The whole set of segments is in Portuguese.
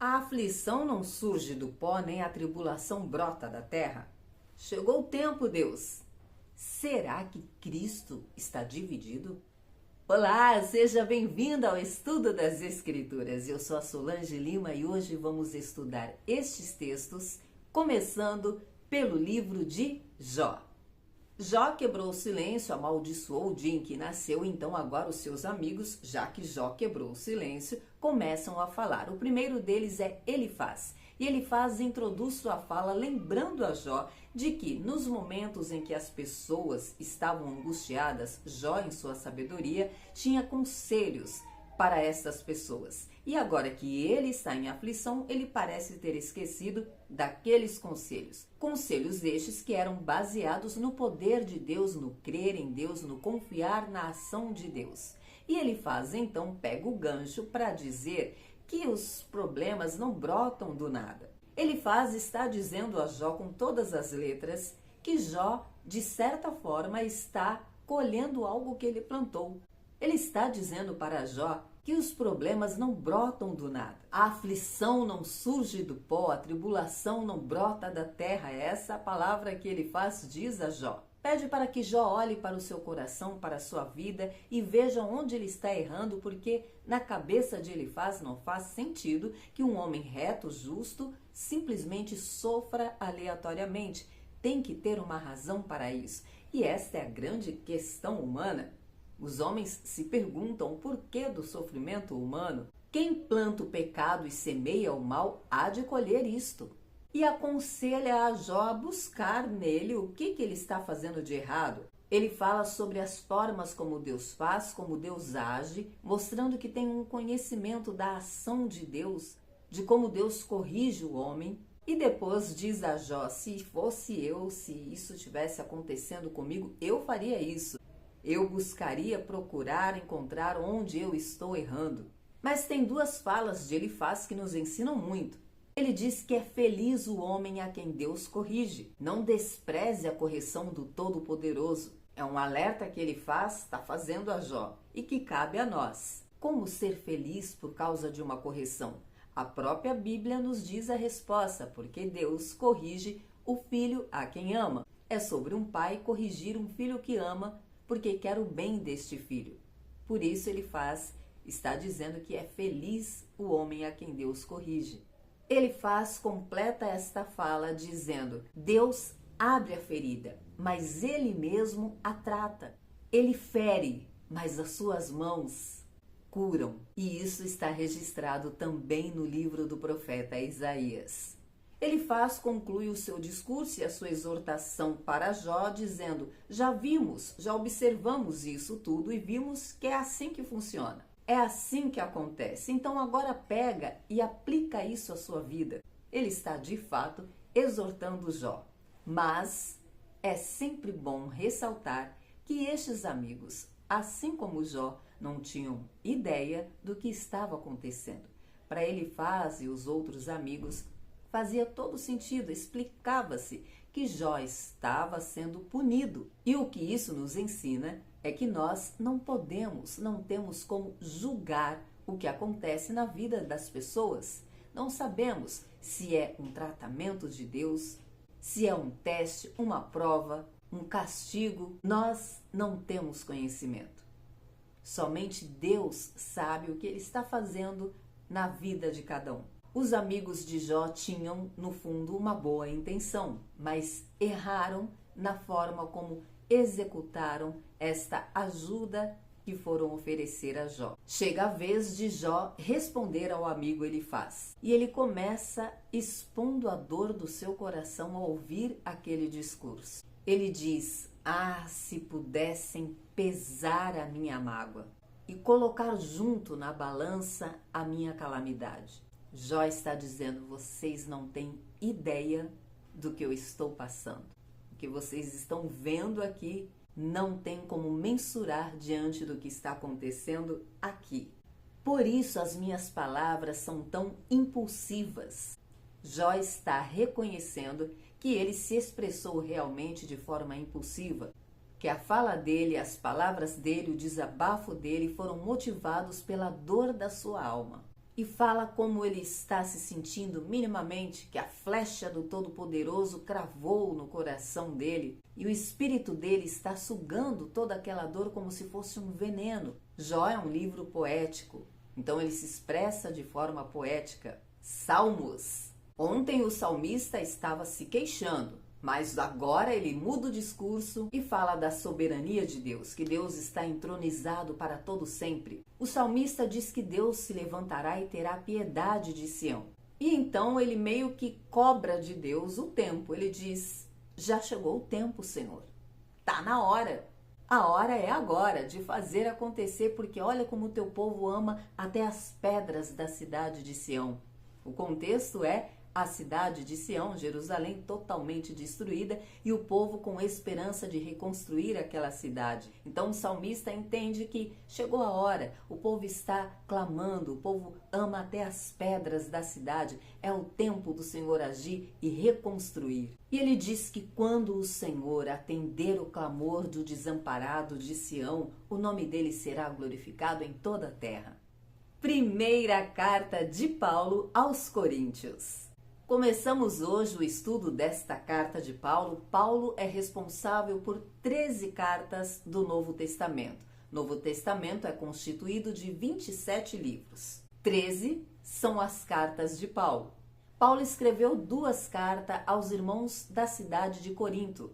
A aflição não surge do pó, nem a tribulação brota da terra. Chegou o tempo, Deus. Será que Cristo está dividido? Olá, seja bem-vindo ao estudo das Escrituras. Eu sou a Solange Lima e hoje vamos estudar estes textos, começando pelo livro de Jó. Jó quebrou o silêncio, amaldiçoou o dia em que nasceu, então agora os seus amigos, já que Jó quebrou o silêncio, começam a falar. O primeiro deles é Elifaz. E Elifaz introduz sua fala lembrando a Jó de que nos momentos em que as pessoas estavam angustiadas, Jó, em sua sabedoria, tinha conselhos para essas pessoas. E agora que ele está em aflição, ele parece ter esquecido daqueles conselhos. Conselhos estes que eram baseados no poder de Deus, no crer em Deus, no confiar na ação de Deus. E Elifaz então pega o gancho para dizer que os problemas não brotam do nada. Elifaz está dizendo a Jó com todas as letras que Jó, de certa forma, está colhendo algo que ele plantou. Ele está dizendo para Jó que os problemas não brotam do nada. A aflição não surge do pó, a tribulação não brota da terra. É essa a palavra que Elifaz diz a Jó. Pede para que Jó olhe para o seu coração, para a sua vida e veja onde ele está errando, porque na cabeça de Elifaz não faz sentido que um homem reto, justo, simplesmente sofra aleatoriamente. Tem que ter uma razão para isso. E esta é a grande questão humana. Os homens se perguntam o porquê do sofrimento humano. Quem planta o pecado e semeia o mal há de colher isto. E aconselha a Jó a buscar nele o que ele está fazendo de errado. Ele fala sobre as formas como Deus faz, como Deus age, mostrando que tem um conhecimento da ação de Deus, de como Deus corrige o homem. E depois diz a Jó, se fosse eu, se isso estivesse acontecendo comigo, eu faria isso. Eu buscaria procurar, encontrar onde eu estou errando. Mas tem duas falas de Elifaz que nos ensinam muito. Ele diz que é feliz o homem a quem Deus corrige. Não despreze a correção do Todo-Poderoso. É um alerta que Elifaz está fazendo a Jó e que cabe a nós. Como ser feliz por causa de uma correção? A própria Bíblia nos diz a resposta, porque Deus corrige o filho a quem ama. É sobre um pai corrigir um filho que ama, porque quer o bem deste filho. Por isso Elifaz está dizendo que é feliz o homem a quem Deus corrige. Elifaz completa esta fala dizendo: Deus abre a ferida, mas ele mesmo a trata. Ele fere, mas as suas mãos curam. E isso está registrado também no livro do profeta Isaías. Elifaz conclui o seu discurso e a sua exortação para Jó dizendo: já vimos, já observamos isso tudo e vimos que é assim que funciona. É assim que acontece. Então agora pega e aplica isso à sua vida. Ele está de fato exortando Jó. Mas é sempre bom ressaltar que estes amigos, assim como Jó, não tinham ideia do que estava acontecendo. Para Elifaz e os outros amigos, fazia todo sentido, explicava-se que Jó estava sendo punido. E o que isso nos ensina é que nós não temos como julgar o que acontece na vida das pessoas. Não sabemos se é um tratamento de Deus, se é um teste, uma prova, um castigo. Nós não temos conhecimento. Somente Deus sabe o que Ele está fazendo na vida de cada um. Os amigos de Jó tinham, no fundo, uma boa intenção, mas erraram na forma como executaram esta ajuda que foram oferecer a Jó. Chega a vez de Jó responder ao amigo Elifaz. E ele começa expondo a dor do seu coração ao ouvir aquele discurso. Ele diz: ah, se pudessem pesar a minha mágoa e colocar junto na balança a minha calamidade. Jó está dizendo: vocês não têm ideia do que eu estou passando. O que vocês estão vendo aqui não tem como mensurar diante do que está acontecendo aqui. Por isso as minhas palavras são tão impulsivas. Jó está reconhecendo que ele se expressou realmente de forma impulsiva, que a fala dele, as palavras dele, o desabafo dele foram motivados pela dor da sua alma. e fala como ele está se sentindo minimamente, que a flecha do Todo-Poderoso cravou no coração dele e o espírito dele está sugando toda aquela dor como se fosse um veneno. Jó é um livro poético, então ele se expressa de forma poética. Salmos. Ontem o salmista estava se queixando, mas agora ele muda o discurso e fala da soberania de Deus, que Deus está entronizado para todo sempre. O salmista diz que Deus se levantará e terá piedade de Sião. E então ele meio que cobra de Deus o tempo. Ele diz: já chegou o tempo, Senhor. Tá na hora. A hora é agora de fazer acontecer, porque olha como o teu povo ama até as pedras da cidade de Sião. O contexto é a cidade de Sião, Jerusalém, totalmente destruída e o povo com esperança de reconstruir aquela cidade. Então o salmista entende que chegou a hora, o povo está clamando, o povo ama até as pedras da cidade, é o tempo do Senhor agir e reconstruir. E ele diz que quando o Senhor atender o clamor do desamparado de Sião, o nome dele será glorificado em toda a terra. Primeira carta de Paulo aos Coríntios. Começamos hoje o estudo desta carta de Paulo. Paulo é responsável por 13 cartas do Novo Testamento. O Novo Testamento é constituído de 27 livros. 13 são as cartas de Paulo. Paulo escreveu 2 cartas aos irmãos da cidade de Corinto.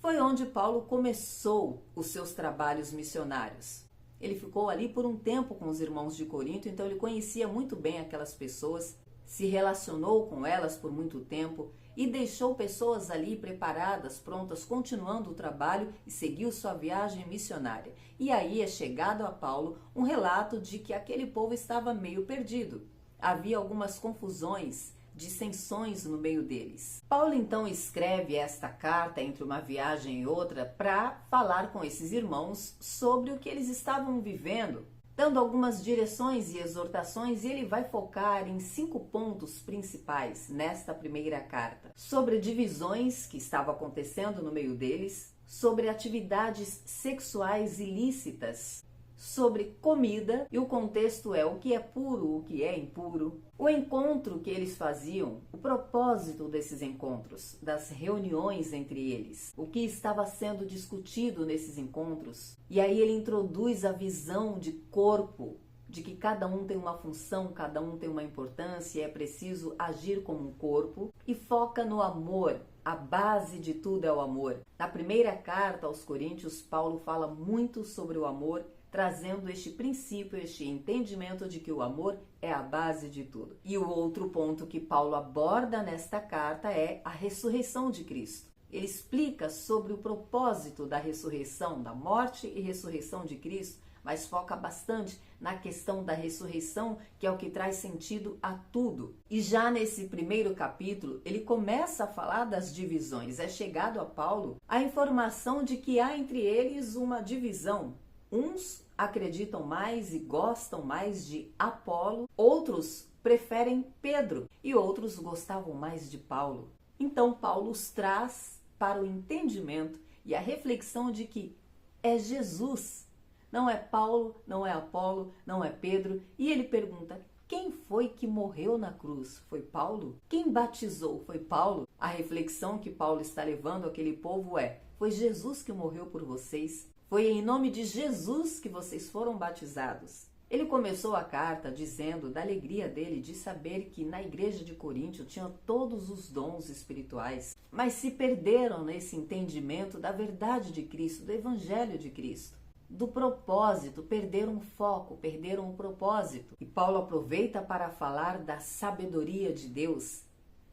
Foi onde Paulo começou os seus trabalhos missionários. Ele ficou ali por um tempo com os irmãos de Corinto, então ele conhecia muito bem aquelas pessoas, se relacionou com elas por muito tempo e deixou pessoas ali preparadas, prontas, continuando o trabalho e seguiu sua viagem missionária. E aí é chegado a Paulo um relato de que aquele povo estava meio perdido. Havia algumas confusões, dissensões no meio deles. Paulo então escreve esta carta entre uma viagem e outra para falar com esses irmãos sobre o que eles estavam vivendo, dando algumas direções e exortações, e ele vai focar em 5 pontos principais nesta primeira carta. Sobre divisões que estavam acontecendo no meio deles, sobre atividades sexuais ilícitas, sobre comida, e o contexto é o que é puro, o que é impuro, o encontro que eles faziam, o propósito desses encontros, das reuniões entre eles, o que estava sendo discutido nesses encontros. E aí ele introduz a visão de corpo, de que cada um tem uma função, cada um tem uma importância, e é preciso agir como um corpo, e foca no amor. A base de tudo é o amor. Na primeira carta aos Coríntios, Paulo fala muito sobre o amor, trazendo este princípio, este entendimento de que o amor é a base de tudo. E o outro ponto que Paulo aborda nesta carta é a ressurreição de Cristo. Ele explica sobre o propósito da ressurreição, da morte e ressurreição de Cristo, mas foca bastante na questão da ressurreição, que é o que traz sentido a tudo. E já nesse primeiro capítulo, ele começa a falar das divisões. É chegado a Paulo a informação de que há entre eles uma divisão. Uns acreditam mais e gostam mais de Apolo, outros preferem Pedro e outros gostavam mais de Paulo. Então Paulo os traz para o entendimento e a reflexão de que é Jesus, não é Paulo, não é Apolo, não é Pedro. E ele pergunta: quem foi que morreu na cruz? Foi Paulo? Quem batizou? Foi Paulo? A reflexão que Paulo está levando àquele povo é: foi Jesus que morreu por vocês. Foi em nome de Jesus que vocês foram batizados. Ele começou a carta dizendo da alegria dele de saber que na igreja de Corinto tinham todos os dons espirituais, mas se perderam nesse entendimento da verdade de Cristo, do Evangelho de Cristo, do propósito, perderam o foco, perderam o propósito. E Paulo aproveita para falar da sabedoria de Deus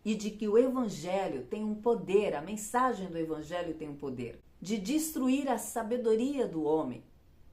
e de que o Evangelho tem um poder, a mensagem do Evangelho tem um poder de destruir a sabedoria do homem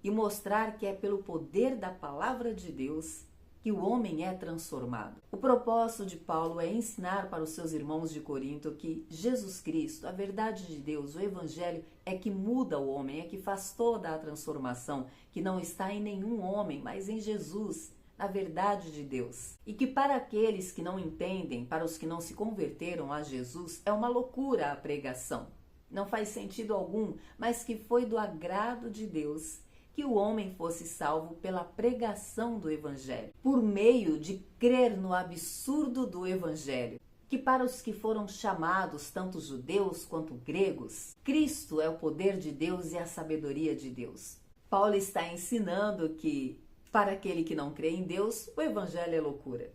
e mostrar que é pelo poder da palavra de Deus que o homem é transformado. O propósito de Paulo é ensinar para os seus irmãos de Corinto que Jesus Cristo, a verdade de Deus, o Evangelho é que muda o homem, é que faz toda a transformação, que não está em nenhum homem, mas em Jesus, na verdade de Deus. E que para aqueles que não entendem, para os que não se converteram a Jesus, é uma loucura a pregação. Não faz sentido algum, mas que foi do agrado de Deus que o homem fosse salvo pela pregação do Evangelho, por meio de crer no absurdo do Evangelho, que para os que foram chamados, tanto judeus quanto gregos, Cristo é o poder de Deus e a sabedoria de Deus. Paulo está ensinando que, para aquele que não crê em Deus, o Evangelho é loucura.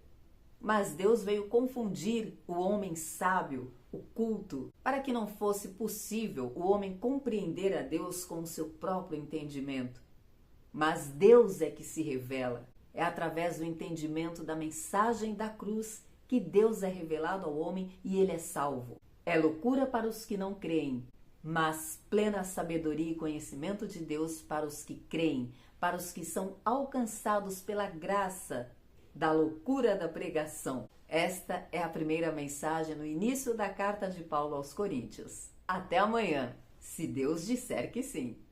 Mas Deus veio confundir o homem sábio, o culto, para que não fosse possível o homem compreender a Deus com o seu próprio entendimento. Mas Deus é que se revela. É através do entendimento da mensagem da cruz que Deus é revelado ao homem e ele é salvo. É loucura para os que não creem, mas plena sabedoria e conhecimento de Deus para os que creem, para os que são alcançados pela graça da loucura da pregação. Esta é a primeira mensagem no início da carta de Paulo aos Coríntios. Até amanhã, se Deus disser que sim.